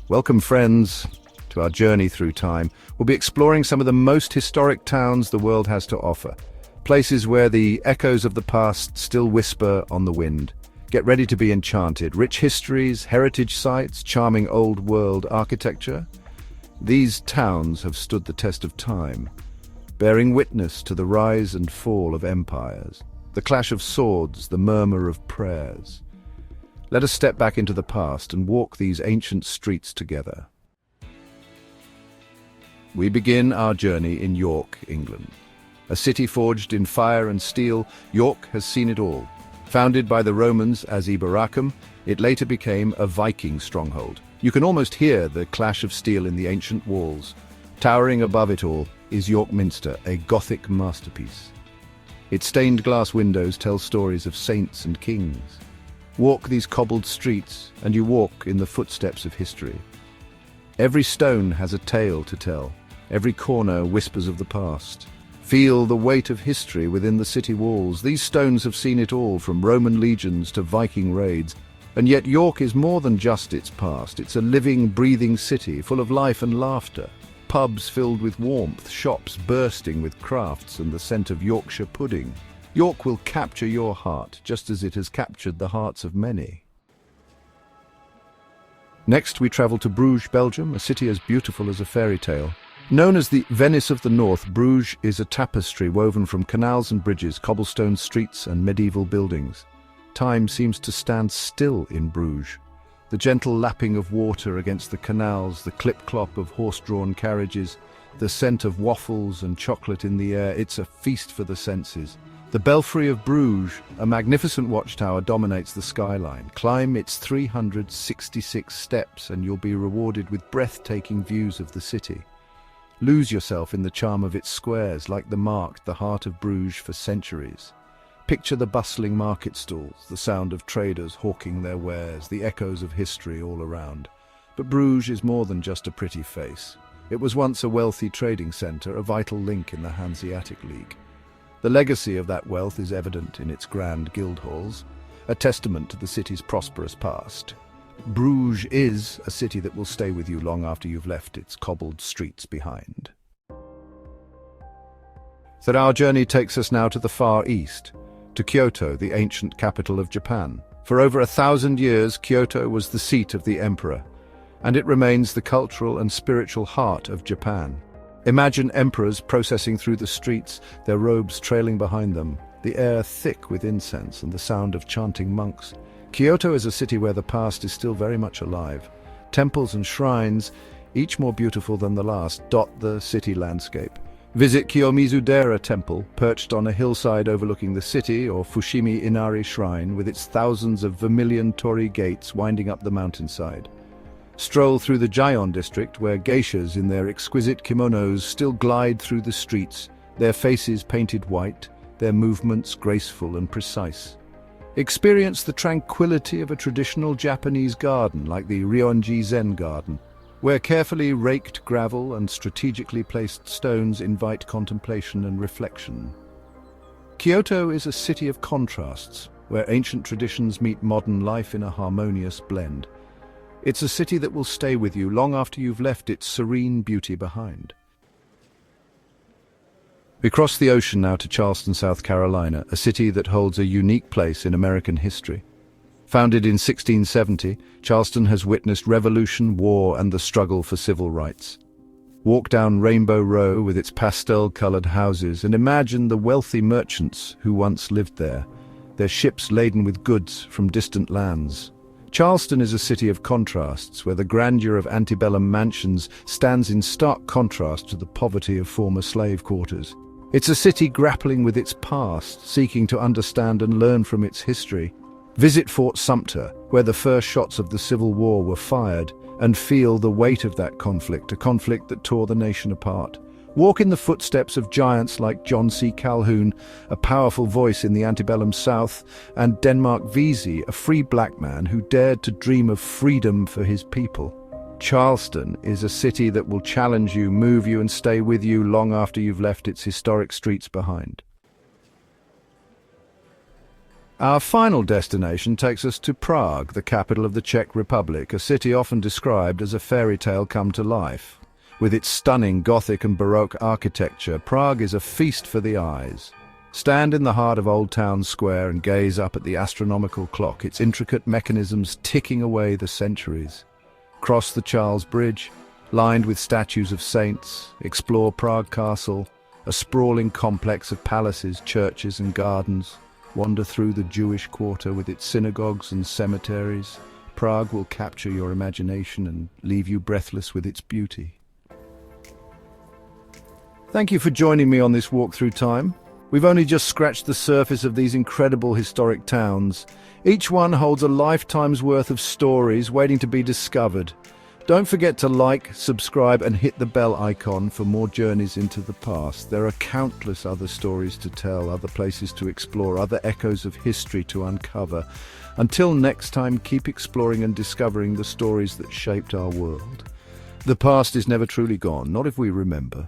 Welcome, friends, to our journey through time. We'll be exploring some of the most historic towns the world has to offer, places where the echoes of the past still whisper on the wind. Get ready to be enchanted. Rich histories, heritage sites, charming old world architecture. These towns have stood the test of time, bearing witness to the rise and fall of empires, the clash of swords, the murmur of prayers. Let us step back into the past and walk these ancient streets together. We begin our journey in York, England. A city forged in fire and steel, York has seen it all. Founded by the Romans as Iberacum, it later became a Viking stronghold. You can almost hear the clash of steel in the ancient walls. Towering above it all is York Minster, a Gothic masterpiece. Its stained glass windows tell stories of saints and kings. Walk these cobbled streets, and you walk in the footsteps of history. Every stone has a tale to tell. Every corner whispers of the past. Feel the weight of history within the city walls. These stones have seen it all, from Roman legions to Viking raids. And yet York is more than just its past. It's a living, breathing city, full of life and laughter. Pubs filled with warmth, shops bursting with crafts and the scent of Yorkshire pudding. York will capture your heart, just as it has captured the hearts of many. Next, we travel to Brugge, Belgium, a city as beautiful as a fairy tale. Known as the Venice of the North, Brugge is a tapestry woven from canals and bridges, cobblestone streets and medieval buildings. Time seems to stand still in Brugge. The gentle lapping of water against the canals, the clip-clop of horse-drawn carriages, the scent of waffles and chocolate in the air, it's a feast for the senses. The Belfry of Brugge, a magnificent watchtower, dominates the skyline. Climb its 366 steps and you'll be rewarded with breathtaking views of the city. Lose yourself in the charm of its squares, like the marked the heart of Brugge for centuries. Picture the bustling market stalls, the sound of traders hawking their wares, the echoes of history all around. But Brugge is more than just a pretty face. It was once a wealthy trading centre, a vital link in the Hanseatic League. The legacy of that wealth is evident in its grand guild halls, a testament to the city's prosperous past. Brugge is a city that will stay with you long after you've left its cobbled streets behind. So our journey takes us now to the Far East, to Kyoto, the ancient capital of Japan. For over 1,000 years, Kyoto was the seat of the emperor, and it remains the cultural and spiritual heart of Japan. Imagine emperors processing through the streets, their robes trailing behind them, the air thick with incense and the sound of chanting monks. Kyoto is a city where the past is still very much alive. Temples and shrines, each more beautiful than the last, dot the city landscape. Visit Kiyomizu-dera Temple, perched on a hillside overlooking the city, or Fushimi Inari Shrine, with its thousands of vermilion torii gates winding up the mountainside. Stroll through the Gion district, where geishas in their exquisite kimonos still glide through the streets, their faces painted white, their movements graceful and precise. Experience the tranquility of a traditional Japanese garden, like the Ryoanji Zen Garden, where carefully raked gravel and strategically placed stones invite contemplation and reflection. Kyoto is a city of contrasts, where ancient traditions meet modern life in a harmonious blend. It's a city that will stay with you long after you've left its serene beauty behind. We cross the ocean now to Charleston, South Carolina, a city that holds a unique place in American history. Founded in 1670, Charleston has witnessed revolution, war, and the struggle for civil rights. Walk down Rainbow Row with its pastel-colored houses and imagine the wealthy merchants who once lived there, their ships laden with goods from distant lands. Charleston is a city of contrasts, where the grandeur of antebellum mansions stands in stark contrast to the poverty of former slave quarters. It's a city grappling with its past, seeking to understand and learn from its history. Visit Fort Sumter, where the first shots of the Civil War were fired, and feel the weight of that conflict, a conflict that tore the nation apart. Walk in the footsteps of giants like John C. Calhoun, a powerful voice in the antebellum South, and Denmark Vesey, a free black man who dared to dream of freedom for his people. Charleston is a city that will challenge you, move you, and stay with you long after you've left its historic streets behind. Our final destination takes us to Prague, the capital of the Czech Republic, a city often described as a fairy tale come to life. With its stunning Gothic and Baroque architecture, Prague is a feast for the eyes. Stand in the heart of Old Town Square and gaze up at the astronomical clock, its intricate mechanisms ticking away the centuries. Cross the Charles Bridge, lined with statues of saints, explore Prague Castle, a sprawling complex of palaces, churches and gardens. Wander through the Jewish quarter with its synagogues and cemeteries. Prague will capture your imagination and leave you breathless with its beauty. Thank you for joining me on this walk through time. We've only just scratched the surface of these incredible historic towns. Each one holds a lifetime's worth of stories waiting to be discovered. Don't forget to like, subscribe and hit the bell icon for more journeys into the past. There are countless other stories to tell, other places to explore, other echoes of history to uncover. Until next time, keep exploring and discovering the stories that shaped our world. The past is never truly gone, not if we remember.